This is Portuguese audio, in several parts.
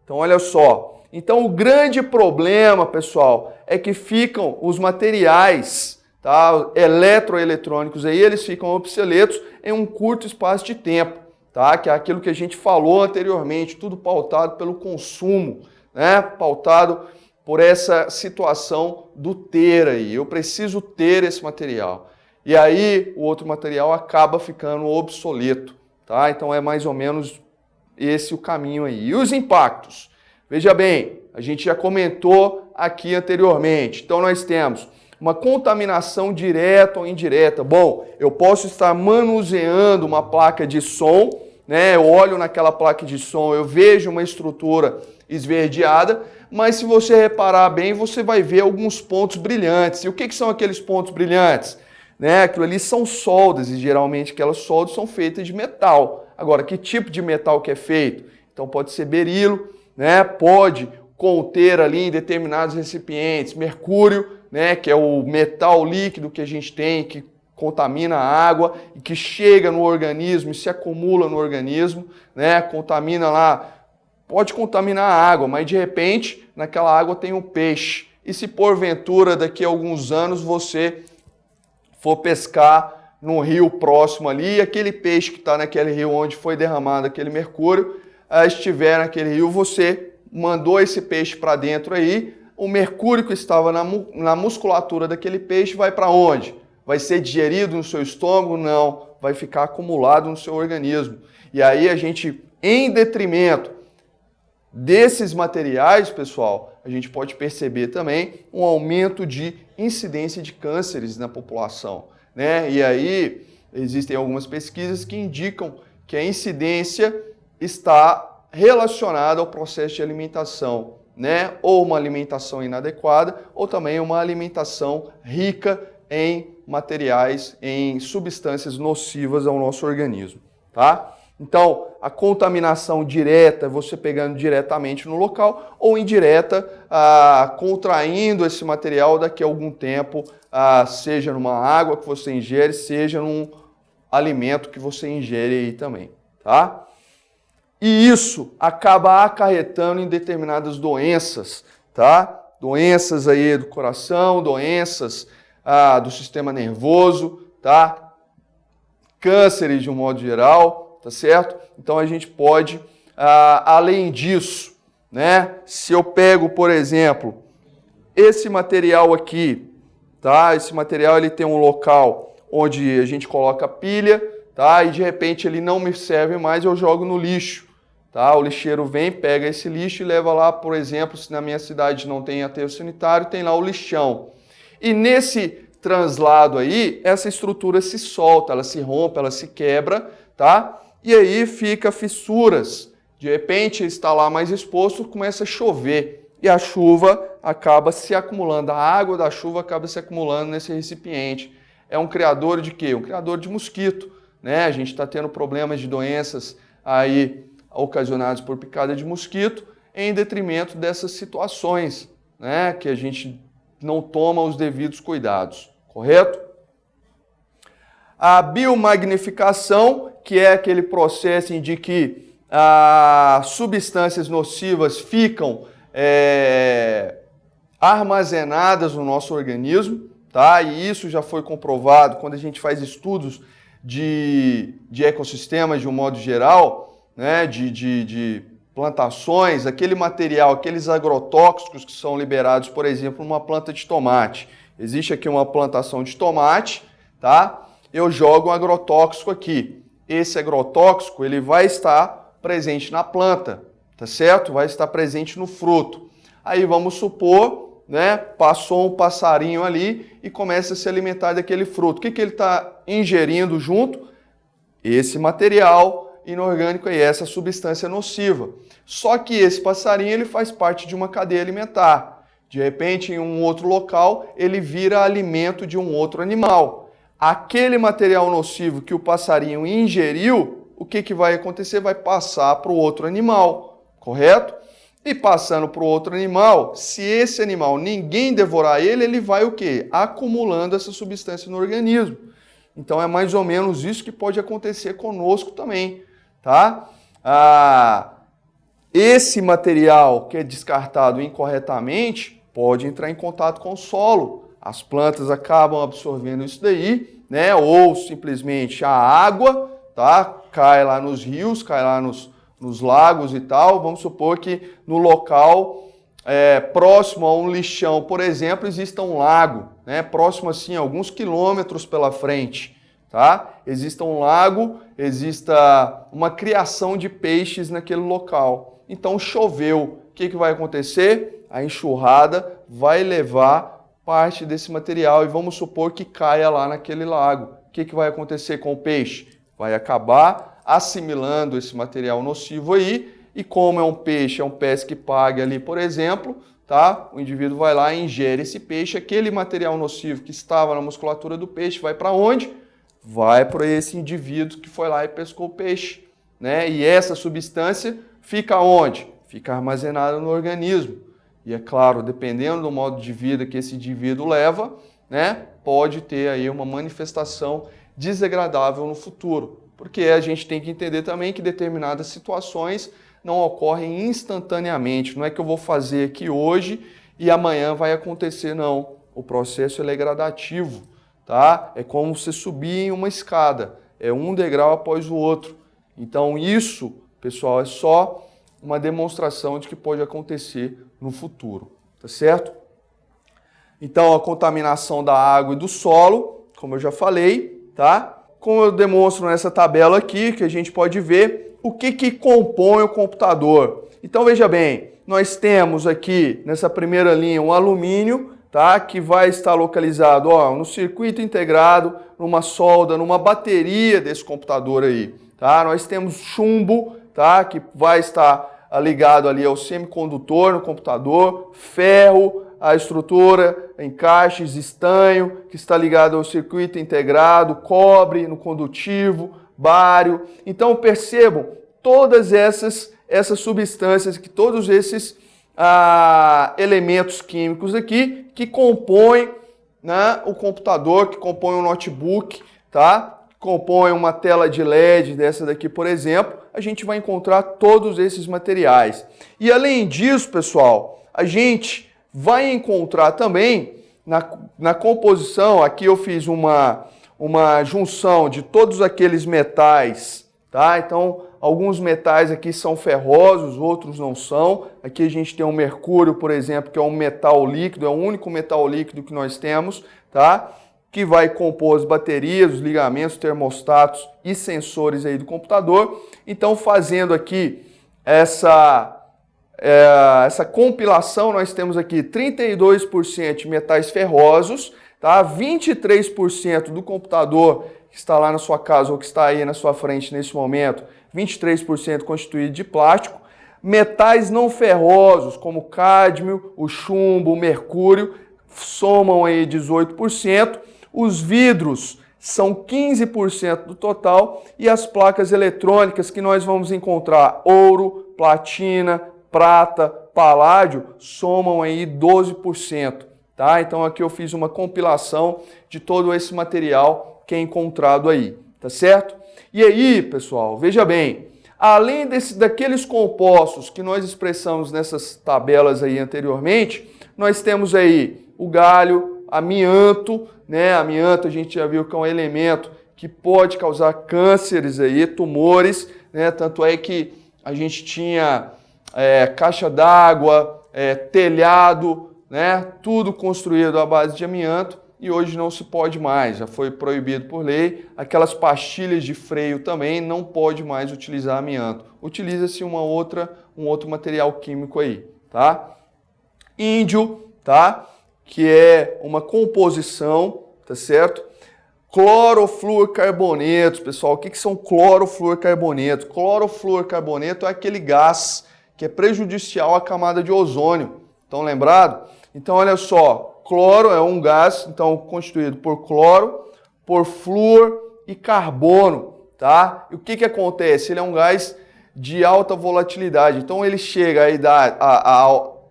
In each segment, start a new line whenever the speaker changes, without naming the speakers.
Então, olha só. Então, o grande problema, pessoal, é que ficam os materiais, tá, eletroeletrônicos aí, eles ficam obsoletos em um curto espaço de tempo, tá? Que é aquilo que a gente falou anteriormente, tudo pautado pelo consumo, né? Pautado por essa situação do ter aí. Eu preciso ter esse material. E aí, o outro material acaba ficando obsoleto, tá? Então, é mais ou menos esse o caminho aí. E os impactos? Veja bem, a gente já comentou aqui anteriormente. Então, nós temos uma contaminação direta ou indireta. Bom, eu posso estar manuseando uma placa de som, né? Eu olho naquela placa de som, eu vejo uma estrutura esverdeada, mas se você reparar bem, você vai ver alguns pontos brilhantes. E o que são aqueles pontos brilhantes? Né? Aquilo ali são soldas, e geralmente aquelas soldas são feitas de metal. Agora, que tipo de metal que é feito? Então pode ser berilo, né? Pode conter ali em determinados recipientes mercúrio, né? Que é o metal líquido que a gente tem, que contamina a água e que chega no organismo e se acumula no organismo, né? Contamina lá, pode contaminar a água, mas de repente naquela água tem um peixe. E se porventura daqui a alguns anos você for pescar num rio próximo ali, e aquele peixe que está naquele rio onde foi derramado aquele mercúrio, estiver naquele rio, você mandou esse peixe para dentro aí, o mercúrio que estava na musculatura daquele peixe vai para onde? Vai ser digerido no seu estômago? Não, vai ficar acumulado no seu organismo. E aí a gente, em detrimento desses materiais, pessoal, a gente pode perceber também um aumento de incidência de cânceres na população, né? E aí existem algumas pesquisas que indicam que a incidência está relacionada ao processo de alimentação, né? Ou uma alimentação inadequada, ou também uma alimentação rica em materiais, em substâncias nocivas ao nosso organismo, tá? Então, a contaminação direta, você pegando diretamente no local, ou indireta, contraindo esse material daqui a algum tempo, seja numa água que você ingere, seja num alimento que você ingere aí também, tá? E isso acaba acarretando em determinadas doenças, tá? Doenças aí do coração, doenças do sistema nervoso, tá? Cânceres de um modo geral, tá certo? Então a gente pode, além disso, né? Se eu pego, por exemplo, esse material aqui, tá? Esse material ele tem um local onde a gente coloca pilha, tá? E de repente ele não me serve mais, eu jogo no lixo, tá? O lixeiro vem, pega esse lixo e leva lá, por exemplo, se na minha cidade não tem aterro sanitário, tem lá o lixão. E nesse translado aí, essa estrutura se solta, ela se rompe, ela se quebra, tá? E aí fica fissuras. De repente está lá mais exposto, começa a chover e a chuva acaba se acumulando, a água da chuva acaba se acumulando nesse recipiente. É um criador de quê? Um criador de mosquito, né? A gente está tendo problemas de doenças aí ocasionadas por picada de mosquito em detrimento dessas situações, né? Que a gente não toma os devidos cuidados, correto? A biomagnificação, que é aquele processo em que substâncias nocivas ficam armazenadas no nosso organismo, tá? E isso já foi comprovado quando a gente faz estudos de ecossistemas de um modo geral, né? De plantações, aquele material, aqueles agrotóxicos que são liberados, por exemplo, numa planta de tomate. Existe aqui uma plantação de tomate, tá? Eu jogo um agrotóxico aqui. Esse agrotóxico ele vai estar presente na planta, tá certo? Vai estar presente no fruto. Aí vamos supor, né? Passou um passarinho ali e começa a se alimentar daquele fruto. O que ele está ingerindo junto? Esse material inorgânico e essa substância nociva. Só que esse passarinho ele faz parte de uma cadeia alimentar. De repente, em um outro local, ele vira alimento de um outro animal. Aquele material nocivo que o passarinho ingeriu, o que vai acontecer? Vai passar para o outro animal, correto? E passando para o outro animal, se esse animal ninguém devorar ele, ele vai o quê? Acumulando essa substância no organismo. Então é mais ou menos isso que pode acontecer conosco também, tá? esse material que é descartado incorretamente pode entrar em contato com o solo. As plantas acabam absorvendo isso daí, né? Ou simplesmente a água, tá? Cai lá nos rios, cai lá nos lagos e tal. Vamos supor que no local próximo a um lixão, por exemplo, exista um lago, né? Próximo assim, alguns quilômetros pela frente, tá? Exista um lago, exista uma criação de peixes naquele local. Então choveu, o que vai acontecer? A enxurrada vai levar parte desse material e vamos supor que caia lá naquele lago. O que vai acontecer com o peixe? Vai acabar assimilando esse material nocivo aí e como é um peixe que pague ali, por exemplo, tá? O indivíduo vai lá e ingere esse peixe, aquele material nocivo que estava na musculatura do peixe vai para onde? Vai para esse indivíduo que foi lá e pescou o peixe, né? E essa substância fica onde? Fica armazenada no organismo. E é claro, dependendo do modo de vida que esse indivíduo leva, né, pode ter aí uma manifestação desagradável no futuro. Porque a gente tem que entender também que determinadas situações não ocorrem instantaneamente. Não é que eu vou fazer aqui hoje e amanhã vai acontecer, não. O processo ele é gradativo, tá? É como você subir em uma escada. É um degrau após o outro. Então isso, pessoal, é só uma demonstração de que pode acontecer no futuro, tá certo? Então a contaminação da água e do solo, como eu já falei, tá? Como eu demonstro nessa tabela aqui, que a gente pode ver o que compõe o computador. Então veja bem, nós temos aqui nessa primeira linha um alumínio, tá? Que vai estar localizado no circuito integrado, numa solda, numa bateria desse computador aí, tá? Nós temos chumbo, tá? Que vai estar ligado ali ao semicondutor no computador, ferro, a estrutura, encaixes, estanho, que está ligado ao circuito integrado, cobre no condutivo, bário. Então percebam todas essas substâncias, que todos esses elementos químicos aqui que compõem, né, o computador, que compõem o notebook, tá? Compõe uma tela de LED dessa daqui, por exemplo, a gente vai encontrar todos esses materiais. E além disso, pessoal, a gente vai encontrar também na composição, aqui eu fiz uma junção de todos aqueles metais, tá? Então, alguns metais aqui são ferrosos, outros não são. Aqui a gente tem o mercúrio, por exemplo, que é um metal líquido, é o único metal líquido que nós temos, tá? Que vai compor as baterias, os ligamentos, termostatos e sensores aí do computador. Então, fazendo aqui essa compilação, nós temos aqui 32% de metais ferrosos, tá? 23% do computador que está lá na sua casa ou que está aí na sua frente nesse momento, 23% constituído de plástico. Metais não ferrosos, como o cádmio, o chumbo, o mercúrio, somam aí 18%. Os vidros são 15% do total e as placas eletrônicas que nós vamos encontrar, ouro, platina, prata, paládio, somam aí 12%, tá? Então aqui eu fiz uma compilação de todo esse material que é encontrado aí, tá certo? E aí, pessoal, veja bem, além daqueles compostos que nós expressamos nessas tabelas aí anteriormente, nós temos aí o galho, amianto, né? Amianto a gente já viu que é um elemento que pode causar cânceres aí, tumores, né? Tanto é que a gente tinha caixa d'água, telhado, né? Tudo construído à base de amianto e hoje não se pode mais, já foi proibido por lei. Aquelas pastilhas de freio também não pode mais utilizar amianto. Utiliza-se um outro material químico aí, tá? Índio, tá? Que é uma composição, tá certo? Clorofluorcarbonetos, pessoal. O que são clorofluorcarbonetos? Clorofluorcarboneto é aquele gás que é prejudicial à camada de ozônio. Estão lembrados? Então, olha só, cloro é um gás, então, constituído por cloro, por flúor e carbono, tá? E o que acontece? Ele é um gás de alta volatilidade, então ele chega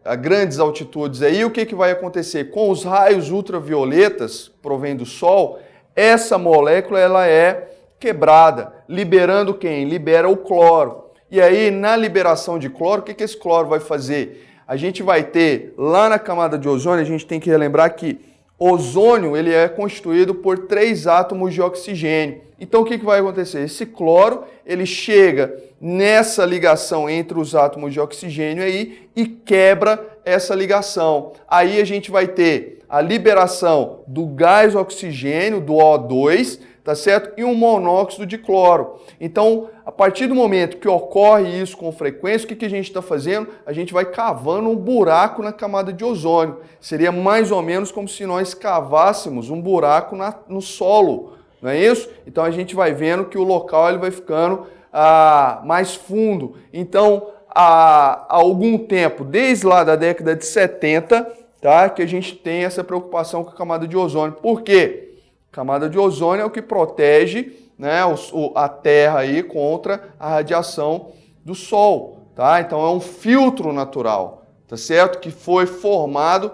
a grandes altitudes aí, o que vai acontecer? Com os raios ultravioletas que provém do Sol, essa molécula ela é quebrada, liberando quem? Libera o cloro. E aí, na liberação de cloro, o que esse cloro vai fazer? A gente vai ter, lá na camada de ozônio, a gente tem que relembrar que ozônio ele é constituído por 3 átomos de oxigênio. Então, o que vai acontecer? Esse cloro ele chega nessa ligação entre os átomos de oxigênio aí e quebra essa ligação. Aí a gente vai ter a liberação do gás oxigênio, do O2, tá certo? E um monóxido de cloro. Então, a partir do momento que ocorre isso com frequência, o que a gente está fazendo? A gente vai cavando um buraco na camada de ozônio. Seria mais ou menos como se nós cavássemos um buraco no solo, não é isso? Então, a gente vai vendo que o local ele vai ficando mais fundo. Então, há algum tempo, desde lá da década de 70, tá, que a gente tem essa preocupação com a camada de ozônio. Por quê? A camada de ozônio é o que protege, né, a Terra aí contra a radiação do Sol, tá? Então é um filtro natural, tá certo? Que foi formado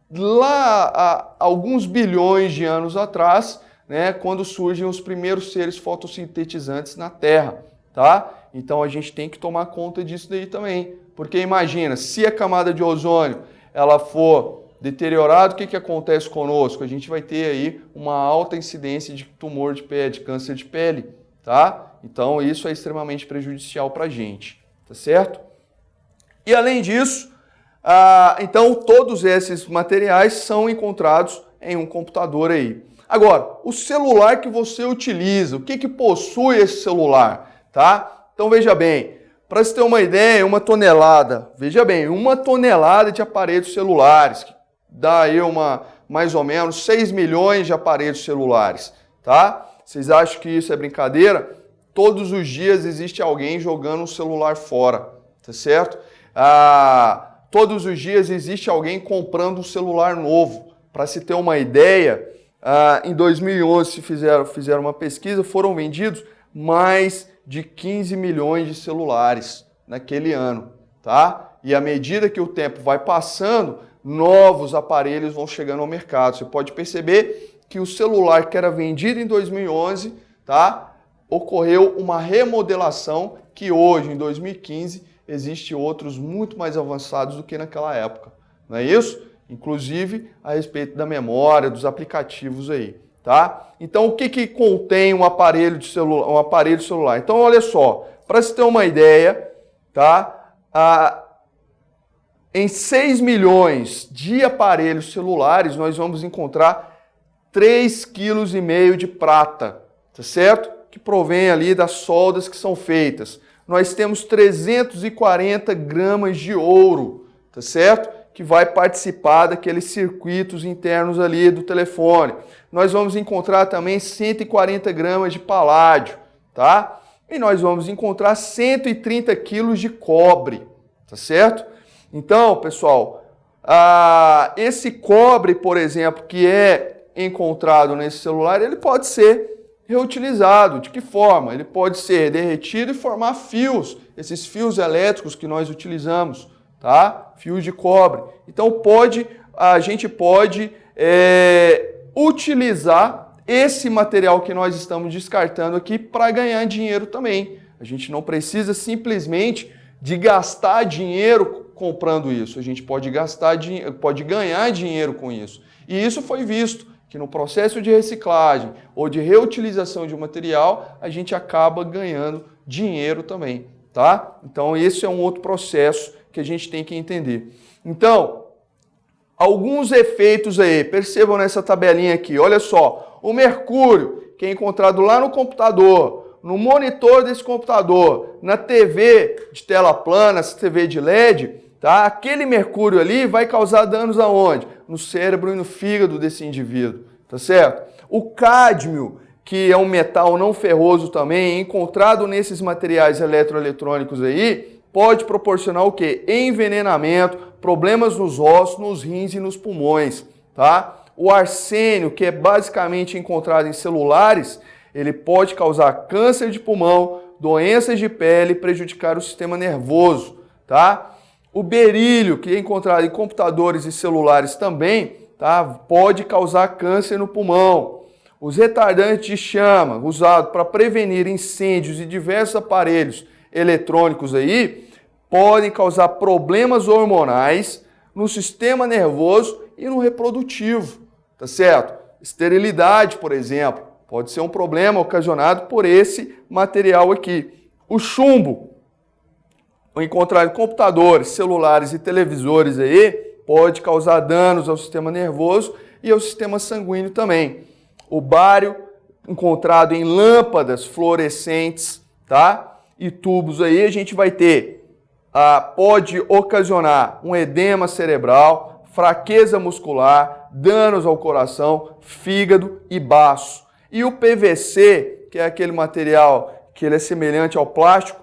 lá há alguns bilhões de anos atrás, né, quando surgem os primeiros seres fotossintetizantes na Terra, tá? Então a gente tem que tomar conta disso daí também, porque imagina, se a camada de ozônio ela for deteriorado, o que acontece conosco? A gente vai ter aí uma alta incidência de tumor de pele, de câncer de pele, tá? Então isso é extremamente prejudicial para a gente, tá certo? E além disso, então todos esses materiais são encontrados em um computador aí. Agora, o celular que você utiliza, o que possui esse celular, tá? Então veja bem, para você ter uma ideia, 1 tonelada, veja bem, 1 tonelada de aparelhos celulares, dá aí mais ou menos 6 milhões de aparelhos celulares, tá? Vocês acham que isso é brincadeira? Todos os dias existe alguém jogando um celular fora, tá certo? Todos os dias existe alguém comprando um celular novo. Para se ter uma ideia, em 2011 fizeram uma pesquisa, foram vendidos mais de 15 milhões de celulares naquele ano, tá? E à medida que o tempo vai passando, novos aparelhos vão chegando ao mercado. Você pode perceber que o celular que era vendido em 2011, tá? Ocorreu uma remodelação que hoje, em 2015, existe outros muito mais avançados do que naquela época. Não é isso? Inclusive a respeito da memória, dos aplicativos aí, tá? Então, o que contém um aparelho celular? Então, olha só, para você ter uma ideia, tá? Em 6 milhões de aparelhos celulares, nós vamos encontrar 3,5 kg de prata, tá certo? Que provém ali das soldas que são feitas. Nós temos 340 gramas de ouro, tá certo? Que vai participar daqueles circuitos internos ali do telefone. Nós vamos encontrar também 140 gramas de paládio, tá? E nós vamos encontrar 130 quilos de cobre, tá certo? Então, pessoal, esse cobre, por exemplo, que é encontrado nesse celular, ele pode ser reutilizado. De que forma? Ele pode ser derretido e formar fios, esses fios elétricos que nós utilizamos, tá? Fios de cobre. Então, a gente pode utilizar esse material que nós estamos descartando aqui para ganhar dinheiro também. A gente não precisa simplesmente de gastar dinheiro comprando isso. A gente pode ganhar dinheiro com isso. E isso foi visto, que no processo de reciclagem ou de reutilização de um material, a gente acaba ganhando dinheiro também, tá? Então, esse é um outro processo que a gente tem que entender. Então, alguns efeitos aí, percebam nessa tabelinha aqui, olha só, o mercúrio, que é encontrado lá no computador, no monitor desse computador, na TV de tela plana, essa TV de LED, tá? Aquele mercúrio ali vai causar danos aonde? No cérebro e no fígado desse indivíduo, tá certo? O cádmio, que é um metal não ferroso também, encontrado nesses materiais eletroeletrônicos aí, pode proporcionar o quê? Envenenamento, problemas nos ossos, nos rins e nos pulmões, tá? O arsênio, que é basicamente encontrado em celulares, ele pode causar câncer de pulmão, doenças de pele e prejudicar o sistema nervoso, tá? O berílio, que é encontrado em computadores e celulares também, tá? Pode causar câncer no pulmão. Os retardantes de chama, usados para prevenir incêndios e diversos aparelhos eletrônicos aí podem causar problemas hormonais no sistema nervoso e no reprodutivo, tá certo? Esterilidade, por exemplo, pode ser um problema ocasionado por esse material aqui. O chumbo, encontrado em computadores, celulares e televisores aí, pode causar danos ao sistema nervoso e ao sistema sanguíneo também. O bário, encontrado em lâmpadas fluorescentes, tá? E tubos aí, a gente vai ter, pode ocasionar um edema cerebral, fraqueza muscular, danos ao coração, fígado e baço. E o PVC, que é aquele material que ele é semelhante ao plástico,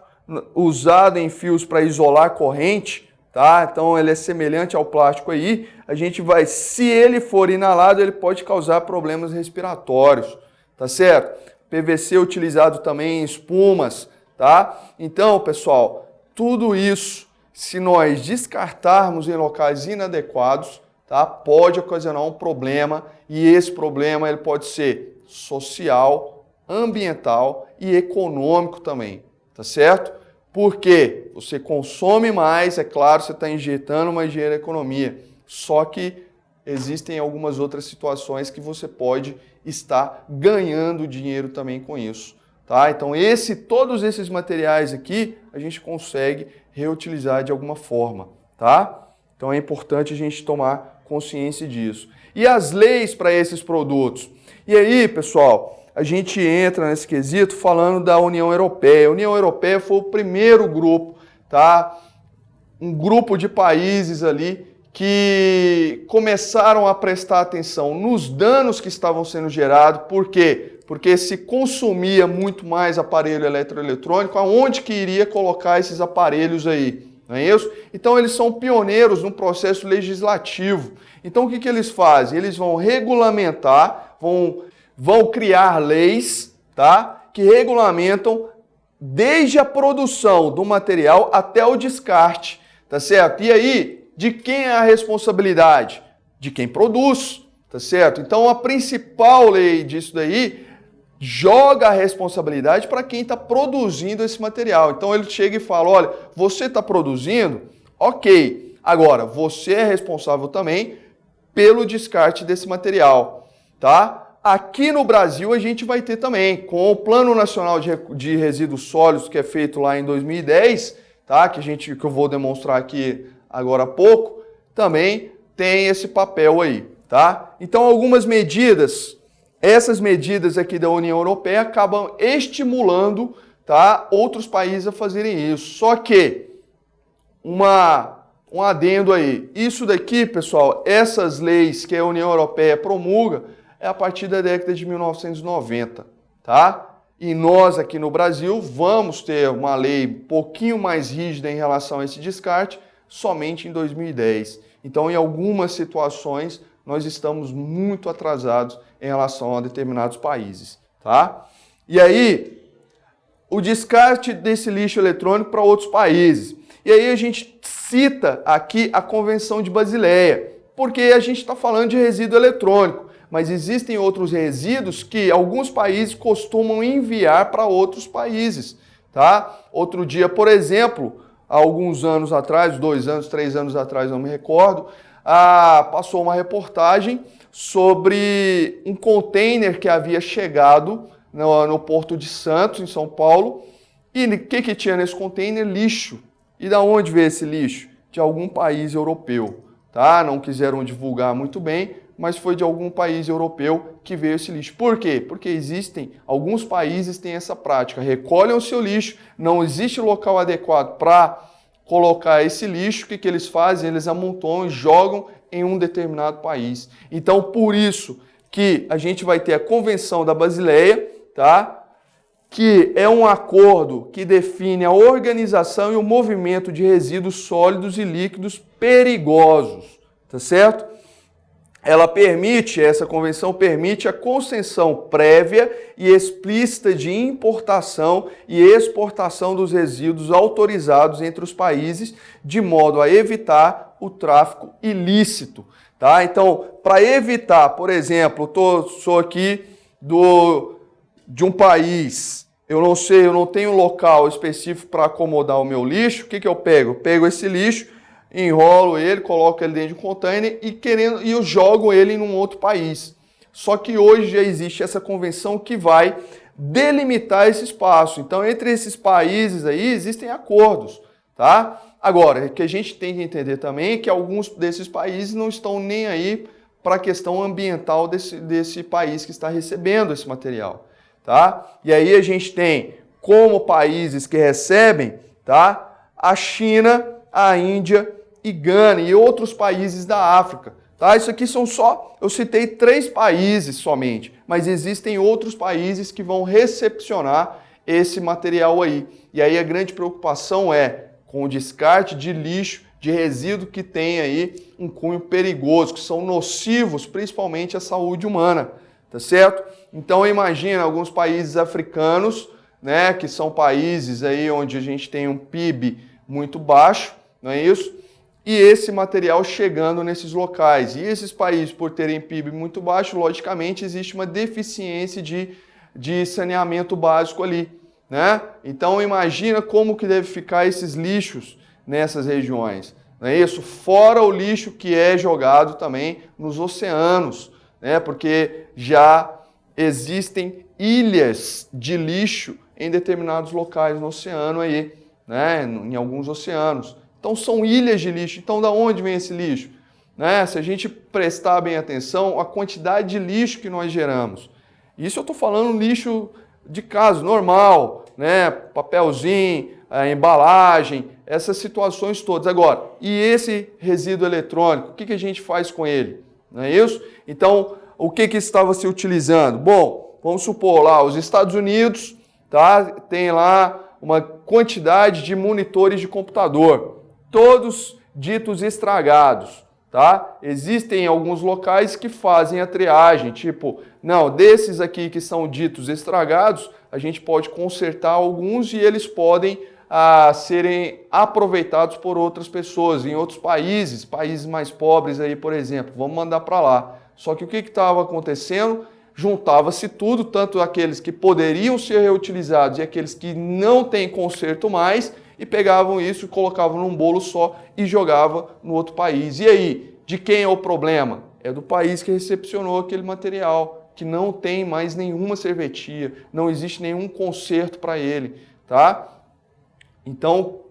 usado em fios para isolar corrente, tá? Então ele é semelhante ao plástico aí, a gente vai, se ele for inalado, ele pode causar problemas respiratórios, tá certo? PVC é utilizado também em espumas, tá? Então, pessoal, tudo isso, se nós descartarmos em locais inadequados, tá? Pode ocasionar um problema, e esse problema ele pode ser social, ambiental e econômico também, tá certo? Porque você consome mais, é claro, você está injetando mais dinheiro na economia, só que existem algumas outras situações que você pode estar ganhando dinheiro também com isso, tá? Então todos esses materiais aqui a gente consegue reutilizar de alguma forma, tá? Então é importante a gente tomar consciência disso. E as leis para esses produtos? E aí, pessoal, a gente entra nesse quesito falando da União Europeia. A União Europeia foi o primeiro grupo, tá? Um grupo de países ali que começaram a prestar atenção nos danos que estavam sendo gerados. Por quê? Porque se consumia muito mais aparelho eletroeletrônico, aonde que iria colocar esses aparelhos aí? Não é isso? Então eles são pioneiros no processo legislativo. Então o que que eles fazem? Eles vão regulamentar, vão criar leis, tá? Que regulamentam desde a produção do material até o descarte, tá certo? E aí, de quem é a responsabilidade? De quem produz, tá certo? Então a principal lei disso daí joga a responsabilidade para quem está produzindo esse material. Então ele chega e fala, olha, você está produzindo? Ok. Agora, você é responsável também pelo descarte desse material, tá? Aqui no Brasil a gente vai ter também, com o Plano Nacional de Resíduos Sólidos, que é feito lá em 2010, tá? Que eu vou demonstrar aqui agora há pouco, também tem esse papel aí, tá? Então algumas medidas, essas medidas aqui da União Europeia acabam estimulando, tá, outros países a fazerem isso. Só que, um adendo aí, isso daqui, pessoal, essas leis que a União Europeia promulga, é a partir da década de 1990, tá? E nós aqui no Brasil vamos ter uma lei um pouquinho mais rígida em relação a esse descarte somente em 2010. Então, em algumas situações, nós estamos muito atrasados em relação a determinados países, tá? E aí, o descarte desse lixo eletrônico para outros países. E aí a gente cita aqui a Convenção de Basileia, porque a gente está falando de resíduo eletrônico, mas existem outros resíduos que alguns países costumam enviar para outros países, tá? Outro dia, por exemplo, há alguns anos atrás, 2 anos, 3 anos atrás, não me recordo, passou uma reportagem sobre um container que havia chegado no Porto de Santos, em São Paulo, e o que tinha nesse container? Lixo. E da onde veio esse lixo? De algum país europeu, tá? Não quiseram divulgar muito bem, mas foi de algum país europeu que veio esse lixo. Por quê? Porque alguns países têm essa prática, recolhem o seu lixo, não existe local adequado para colocar esse lixo, o que eles fazem? Eles amontoam e jogam em um determinado país. Então, por isso que a gente vai ter a Convenção da Basileia, tá? Que é um acordo que define a organização e o movimento de resíduos sólidos e líquidos perigosos, tá certo? Essa convenção permite a concessão prévia e explícita de importação e exportação dos resíduos autorizados entre os países, de modo a evitar o tráfico ilícito, tá? Então, para evitar, por exemplo, sou aqui de um país eu não sei, eu não tenho um local específico para acomodar o meu lixo, o que eu pego? Eu pego esse lixo, enrolo ele, coloco ele dentro de um container e eu jogo ele em um outro país. Só que hoje já existe essa convenção que vai delimitar esse espaço. Então, entre esses países aí, existem acordos, tá? Agora, o que a gente tem que entender também é que alguns desses países não estão nem aí para a questão ambiental desse país que está recebendo esse material, tá? E aí a gente tem como países que recebem, tá? A China, a Índia e Gana e outros países da África. Tá? Isso aqui são só, eu citei 3 países somente, mas existem outros países que vão recepcionar esse material aí. E aí a grande preocupação é com o descarte de lixo, de resíduo que tem aí um cunho perigoso, que são nocivos principalmente à saúde humana, tá certo? Então imagina alguns países africanos, né, que são países aí onde a gente tem um PIB muito baixo, não é isso? E esse material chegando nesses locais. E esses países, por terem PIB muito baixo, logicamente existe uma deficiência de saneamento básico ali, né? Então imagina como que deve ficar esses lixos nessas regiões, não é isso? Fora o lixo que é jogado também nos oceanos, né? Porque já existem ilhas de lixo em determinados locais no oceano aí, né? Em alguns oceanos. Então são ilhas de lixo. Então da onde vem esse lixo? Né? Se a gente prestar bem atenção, a quantidade de lixo que nós geramos. Isso eu estou falando lixo de casa, normal, né? Papelzinho, embalagem, essas situações todas. Agora, e esse resíduo eletrônico, o que a gente faz com ele? Não é isso? Então, o que estava se utilizando? Bom, vamos supor lá, os Estados Unidos, tá? Tem lá uma quantidade de monitores de computador, todos ditos estragados, tá? Existem alguns locais que fazem a triagem, tipo, não, desses aqui que são ditos estragados, a gente pode consertar alguns e eles podem serem aproveitados por outras pessoas em outros países, países mais pobres aí, por exemplo, vamos mandar para lá. Só que o que estava acontecendo? Juntava-se tudo, tanto aqueles que poderiam ser reutilizados e aqueles que não têm conserto mais, e pegavam isso e colocavam num bolo só e jogavam no outro país. E aí, de quem é o problema? É do país que recepcionou aquele material, que não tem mais nenhuma serventia, não existe nenhum conserto para ele, tá? Então,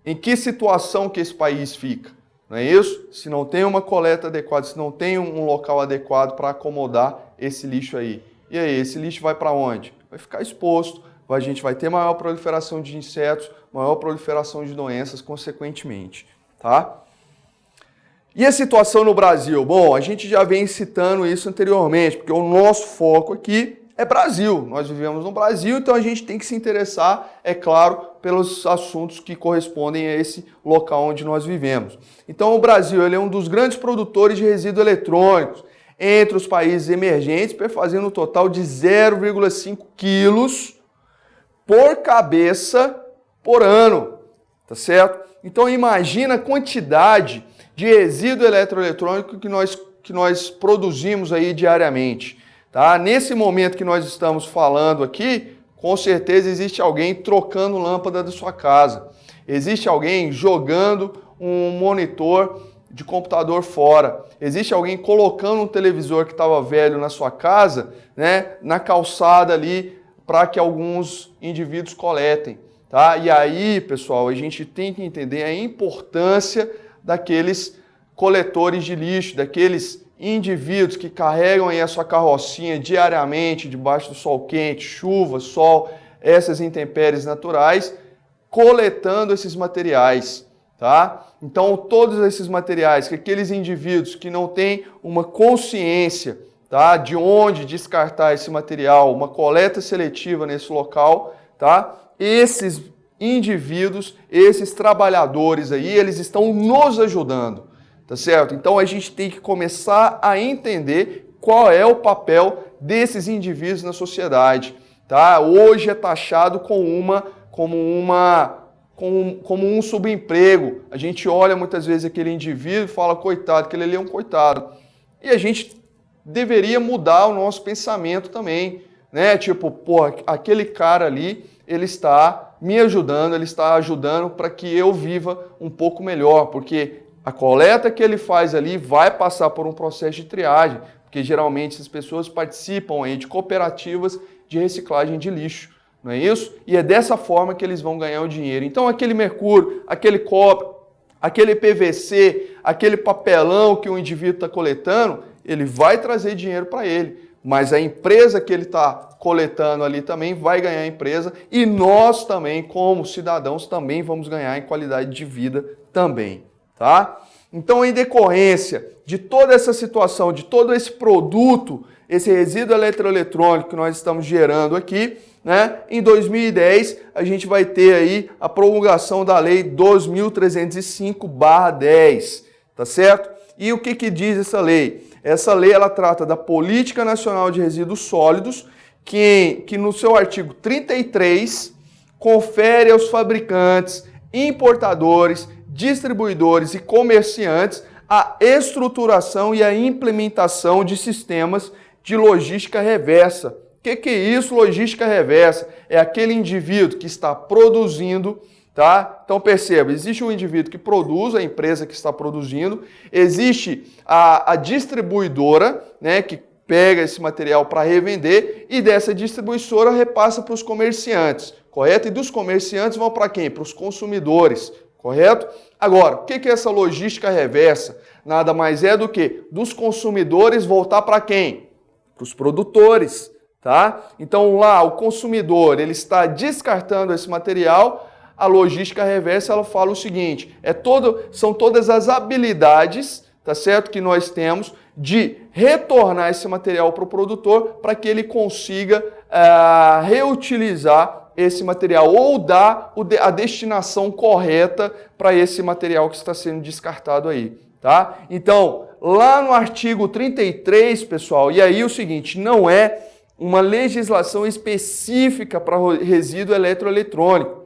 em que situação que esse país fica? Não é isso? Se não tem uma coleta adequada, se não tem um local adequado para acomodar esse lixo aí. E aí, esse lixo vai para onde? Vai ficar exposto, a gente vai ter maior proliferação de insetos, maior proliferação de doenças, consequentemente, tá? E a situação no Brasil? Bom, a gente já vem citando isso anteriormente, porque o nosso foco aqui é Brasil. Nós vivemos no Brasil, então a gente tem que se interessar, é claro, pelos assuntos que correspondem a esse local onde nós vivemos. Então o Brasil ele é um dos grandes produtores de resíduos eletrônicos entre os países emergentes, fazendo um total de 0,5 quilos por cabeça por ano, tá certo? Então imagina a quantidade de resíduo eletroeletrônico que nós produzimos aí diariamente, tá? Nesse momento que nós estamos falando aqui, com certeza existe alguém trocando lâmpada da sua casa, existe alguém jogando um monitor de computador fora, existe alguém colocando um televisor que estava velho na sua casa, né, na calçada ali, para que alguns indivíduos coletem, tá? E aí, pessoal, a gente tem que entender a importância daqueles coletores de lixo, daqueles indivíduos que carregam aí a sua carrocinha diariamente, debaixo do sol quente, chuva, sol, essas intempéries naturais, coletando esses materiais, tá? Então, todos esses materiais, que aqueles indivíduos que não têm uma consciência, tá, de onde descartar esse material, uma coleta seletiva nesse local, tá? Esses indivíduos, esses trabalhadores aí, eles estão nos ajudando, tá certo? Então, a gente tem que começar a entender qual é o papel desses indivíduos na sociedade, tá? Hoje é taxado como um subemprego. A gente olha muitas vezes aquele indivíduo e fala, coitado, aquele ali é um coitado. E a gente deveria mudar o nosso pensamento também, né? Tipo, pô, aquele cara ali, ele está me ajudando, ele está ajudando para que eu viva um pouco melhor, porque a coleta que ele faz ali vai passar por um processo de triagem, porque geralmente essas pessoas participam aí de cooperativas de reciclagem de lixo, não é isso? E é dessa forma que eles vão ganhar o dinheiro. Então aquele mercúrio, aquele cobre, aquele PVC, aquele papelão que o indivíduo está coletando, ele vai trazer dinheiro para ele. Mas a empresa que ele está coletando ali também vai ganhar a empresa e nós também, como cidadãos, também vamos ganhar em qualidade de vida também, tá? Então, em decorrência de toda essa situação, de todo esse produto, esse resíduo eletroeletrônico que nós estamos gerando aqui, né? Em 2010, a gente vai ter aí a promulgação da Lei 2.305/10, tá certo? E o que diz essa lei? Essa lei ela trata da Política Nacional de Resíduos Sólidos, que no seu artigo 33 confere aos fabricantes, importadores, distribuidores e comerciantes a estruturação e a implementação de sistemas de logística reversa. O que é isso, logística reversa? É aquele indivíduo que está produzindo, tá? Então perceba, existe um indivíduo que produz, a empresa que está produzindo, existe a distribuidora, né, que pega esse material para revender e dessa distribuidora repassa para os comerciantes, correto? E dos comerciantes vão para quem? Para os consumidores, correto? Agora, o que é essa logística reversa? Nada mais é do que dos consumidores voltar para quem? Para os produtores, tá? Então lá o consumidor ele está descartando esse material. A logística reversa ela fala o seguinte: são todas as habilidades, tá certo, que nós temos de retornar esse material para o produtor para que ele consiga reutilizar esse material ou dar a destinação correta para esse material que está sendo descartado aí, tá? Então, lá no artigo 33, pessoal, e aí o seguinte, não é uma legislação específica para resíduo eletroeletrônico.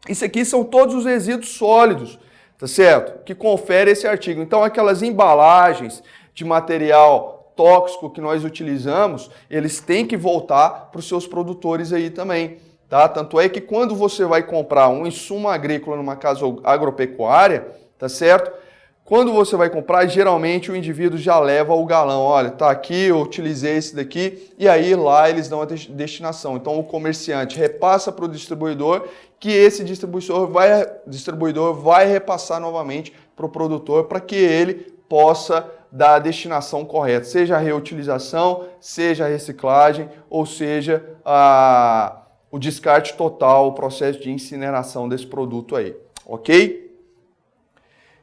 Isso aqui são todos os resíduos sólidos, tá certo? Que confere esse artigo. Então, aquelas embalagens de material tóxico que nós utilizamos, eles têm que voltar para os seus produtores aí também, tá? Tanto é que quando você vai comprar um insumo agrícola numa casa agropecuária, tá certo? Quando você vai comprar, geralmente o indivíduo já leva o galão. Olha, tá aqui, eu utilizei esse daqui, e aí lá eles dão a destinação. Então o comerciante repassa para o distribuidor, que esse distribuidor vai repassar novamente para o produtor, para que ele possa dar a destinação correta, seja a reutilização, seja a reciclagem, ou seja o descarte total, o processo de incineração desse produto aí, ok?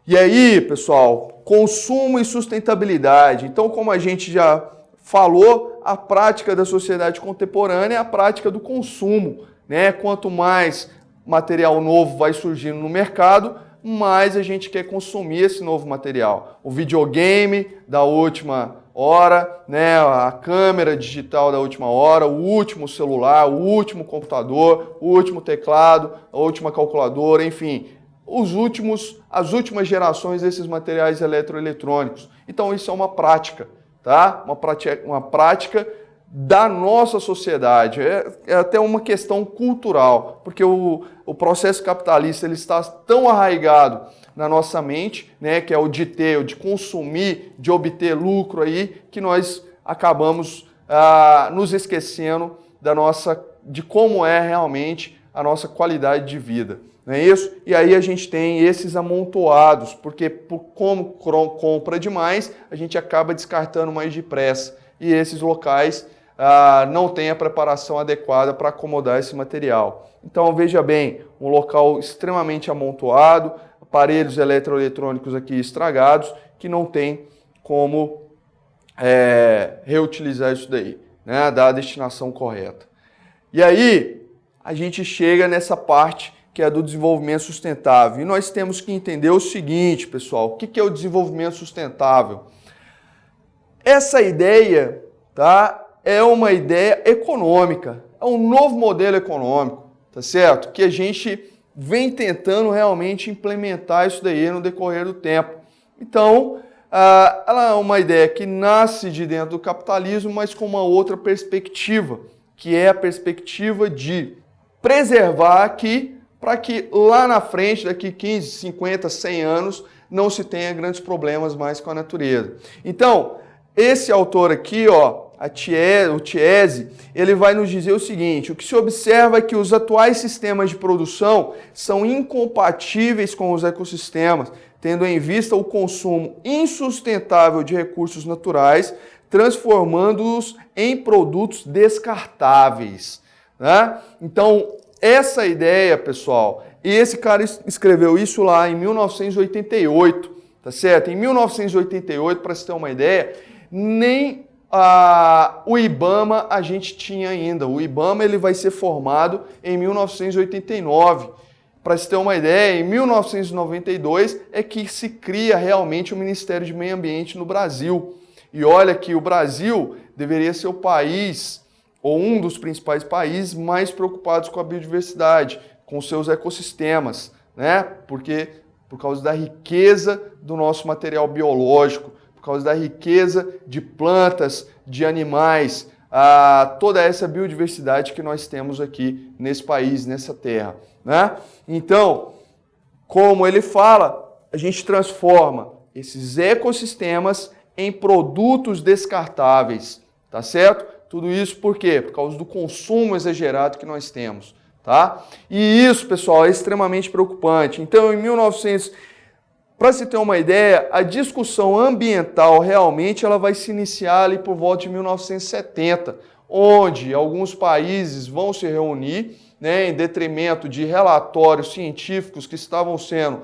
E aí, pessoal, consumo e sustentabilidade. Então, como a gente já falou, a prática da sociedade contemporânea é a prática do consumo, né? Quanto mais material novo vai surgindo no mercado, mais a gente quer consumir esse novo material. O videogame da última hora, né? A câmera digital da última hora, o último celular, o último computador, o último teclado, a última calculadora, enfim, as últimas gerações desses materiais eletroeletrônicos. Então isso é uma prática, tá? Uma prática da nossa sociedade. É até uma questão cultural, porque o processo capitalista ele está tão arraigado na nossa mente, né, que é o de ter, o de consumir, de obter lucro aí, que nós acabamos nos esquecendo de como é realmente a nossa qualidade de vida. Não é isso? E aí a gente tem esses amontoados, porque como compra demais, a gente acaba descartando mais depressa. E esses locais não têm a preparação adequada para acomodar esse material. Então veja bem, um local extremamente amontoado, aparelhos eletroeletrônicos aqui estragados, que não tem como reutilizar isso daí, né? Dar a destinação correta. E aí a gente chega nessa parte que é do desenvolvimento sustentável. E nós temos que entender o seguinte, pessoal, o que é o desenvolvimento sustentável? Essa ideia, tá, é uma ideia econômica, é um novo modelo econômico, tá certo? Que a gente vem tentando realmente implementar isso daí no decorrer do tempo. Então, ela é uma ideia que nasce de dentro do capitalismo, mas com uma outra perspectiva, que é a perspectiva de preservar aqui para que lá na frente, daqui 15, 50, 100 anos, não se tenha grandes problemas mais com a natureza. Então, esse autor aqui, ó, o Chiesi, ele vai nos dizer o seguinte: o que se observa é que os atuais sistemas de produção são incompatíveis com os ecossistemas, tendo em vista o consumo insustentável de recursos naturais, transformando-os em produtos descartáveis, né? Então, essa ideia, pessoal, esse cara escreveu isso lá em 1988, tá certo? Em 1988, para se ter uma ideia, nem o IBAMA a gente tinha ainda. O IBAMA ele vai ser formado em 1989. Para se ter uma ideia, em 1992 é que se cria realmente o Ministério de Meio Ambiente no Brasil. E olha que o Brasil deveria ser o país, ou um dos principais países mais preocupados com a biodiversidade, com seus ecossistemas, né? Porque por causa da riqueza do nosso material biológico, por causa da riqueza de plantas, de animais, toda essa biodiversidade que nós temos aqui nesse país, nessa terra, né? Então, como ele fala, a gente transforma esses ecossistemas em produtos descartáveis, tá certo? Tudo isso por quê? Por causa do consumo exagerado que nós temos, tá? E isso, pessoal, é extremamente preocupante. Então, em 1900, para se ter uma ideia, a discussão ambiental realmente ela vai se iniciar ali por volta de 1970, onde alguns países vão se reunir, né, em detrimento de relatórios científicos que estavam sendo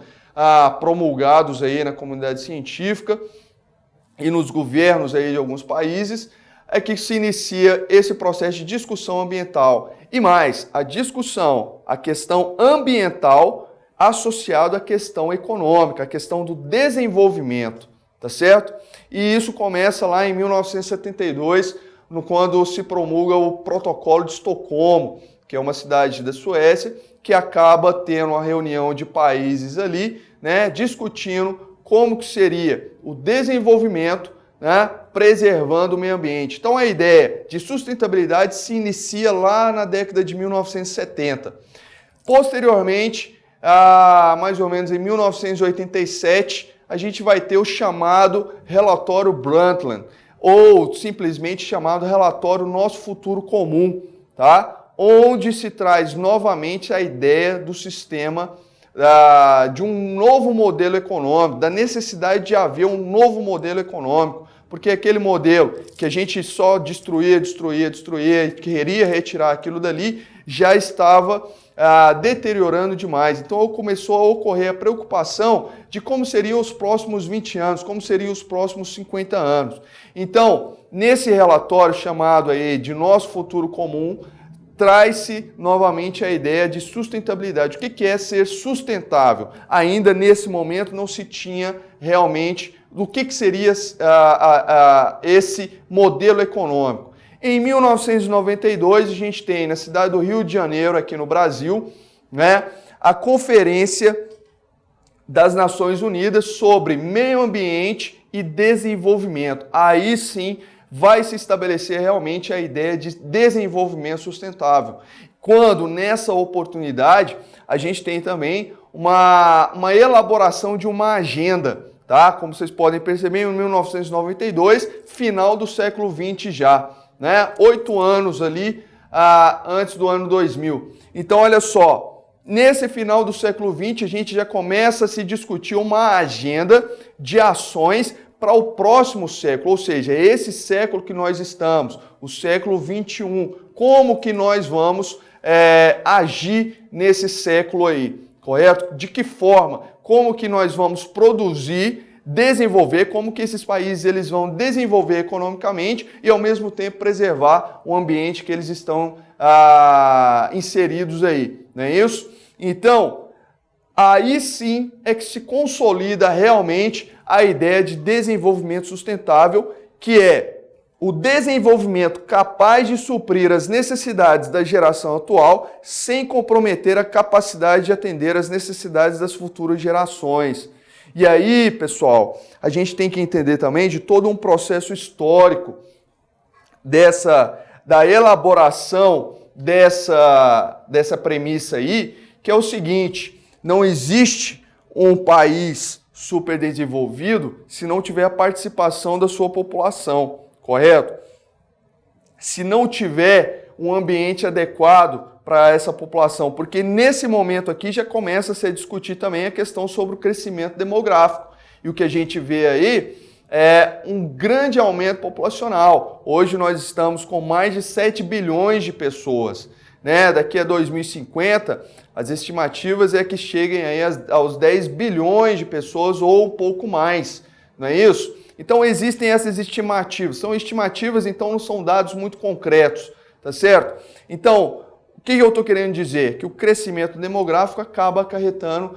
promulgados aí na comunidade científica e nos governos aí de alguns países, é que se inicia esse processo de discussão ambiental. E mais, a questão ambiental associada à questão econômica, à questão do desenvolvimento, tá certo? E isso começa lá em 1972, quando se promulga o Protocolo de Estocolmo, que é uma cidade da Suécia, que acaba tendo uma reunião de países ali, né, discutindo como que seria o desenvolvimento, né, preservando o meio ambiente. Então a ideia de sustentabilidade se inicia lá na década de 1970. Posteriormente, mais ou menos em 1987, a gente vai ter o chamado Relatório Brundtland, ou simplesmente chamado Relatório Nosso Futuro Comum, tá? Onde se traz novamente a ideia do sistema de um novo modelo econômico, da necessidade de haver um novo modelo econômico, porque aquele modelo que a gente só destruía, queria retirar aquilo dali, já estava deteriorando demais. Então começou a ocorrer a preocupação de como seriam os próximos 20 anos, como seriam os próximos 50 anos. Então, nesse relatório chamado aí de Nosso Futuro Comum, traz-se novamente a ideia de sustentabilidade. O que é ser sustentável? Ainda nesse momento não se tinha realmente do que seria esse modelo econômico. Em 1992, a gente tem na cidade do Rio de Janeiro, aqui no Brasil, né, a Conferência das Nações Unidas sobre Meio Ambiente e Desenvolvimento. Aí sim vai se estabelecer realmente a ideia de desenvolvimento sustentável. Quando, nessa oportunidade, a gente tem também uma elaboração de uma agenda, tá? Como vocês podem perceber, em 1992, final do século XX já, né? 8 anos ali antes do ano 2000. Então, olha só, nesse final do século XX, a gente já começa a se discutir uma agenda de ações para o próximo século, ou seja, esse século que nós estamos, o século XXI, como que nós vamos agir nesse século aí, correto? De que forma? Como que nós vamos produzir, desenvolver, como que esses países eles vão desenvolver economicamente e ao mesmo tempo preservar o ambiente que eles estão inseridos aí, não é isso? Então, aí sim é que se consolida realmente a ideia de desenvolvimento sustentável, que é o desenvolvimento capaz de suprir as necessidades da geração atual sem comprometer a capacidade de atender às necessidades das futuras gerações. E aí, pessoal, a gente tem que entender também de todo um processo histórico da elaboração dessa premissa aí, que é o seguinte: não existe um país superdesenvolvido se não tiver a participação da sua população, correto? Se não tiver um ambiente adequado para essa população, porque nesse momento aqui já começa a se discutir também a questão sobre o crescimento demográfico. E o que a gente vê aí é um grande aumento populacional. Hoje nós estamos com mais de 7 bilhões de pessoas, né? Daqui a 2050, as estimativas é que cheguem aí aos 10 bilhões de pessoas ou um pouco mais, não é isso? Então existem essas estimativas. São estimativas, então não são dados muito concretos, tá certo? Então, o que eu estou querendo dizer? Que o crescimento demográfico acaba acarretando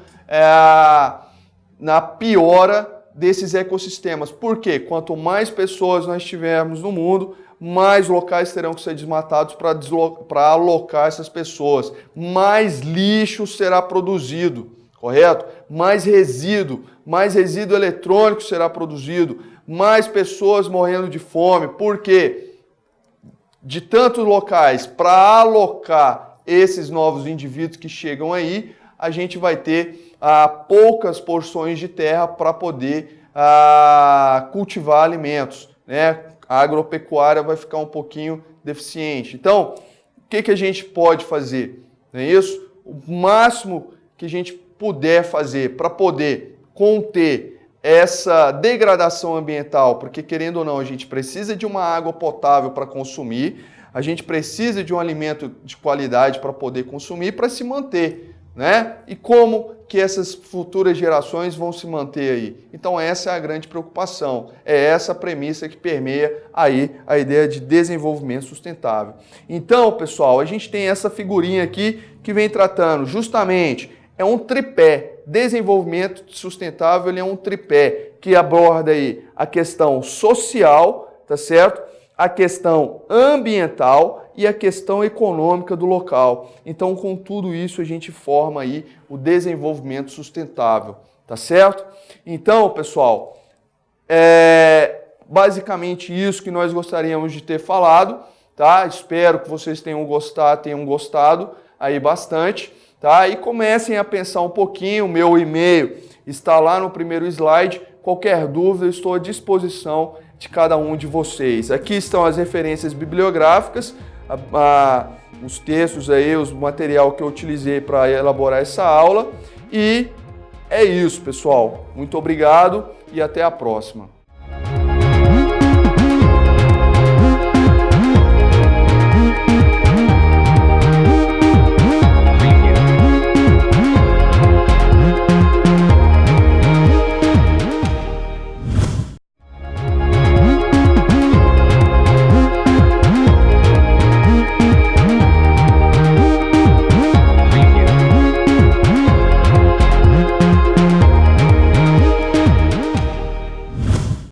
na piora desses ecossistemas. Por quê? Quanto mais pessoas nós tivermos no mundo, mais locais terão que ser desmatados para alocar essas pessoas. Mais lixo será produzido, correto? Mais resíduo eletrônico será produzido, mais pessoas morrendo de fome. Por quê? De tantos locais para alocar esses novos indivíduos que chegam aí, a gente vai ter poucas porções de terra para poder cultivar alimentos, né? A agropecuária vai ficar um pouquinho deficiente. Então, o que a gente pode fazer? Não é isso? O máximo que a gente puder fazer para poder conter essa degradação ambiental, porque querendo ou não, a gente precisa de uma água potável para consumir, a gente precisa de um alimento de qualidade para poder consumir, para se manter, né? E como que essas futuras gerações vão se manter aí? Então essa é a grande preocupação, é essa a premissa que permeia aí a ideia de desenvolvimento sustentável. Então, pessoal, a gente tem essa figurinha aqui que vem tratando justamente, é um tripé. Desenvolvimento sustentável, ele é um tripé que aborda aí a questão social, tá certo? A questão ambiental e a questão econômica do local. Então, com tudo isso, a gente forma aí o desenvolvimento sustentável, tá certo? Então, pessoal, basicamente isso que nós gostaríamos de ter falado, tá? Espero que vocês tenham gostado aí bastante, tá? E comecem a pensar um pouquinho. O meu e-mail está lá no primeiro slide. Qualquer dúvida, eu estou à disposição de cada um de vocês. Aqui estão as referências bibliográficas, os textos aí, o material que eu utilizei para elaborar essa aula. E é isso, pessoal. Muito obrigado e até a próxima.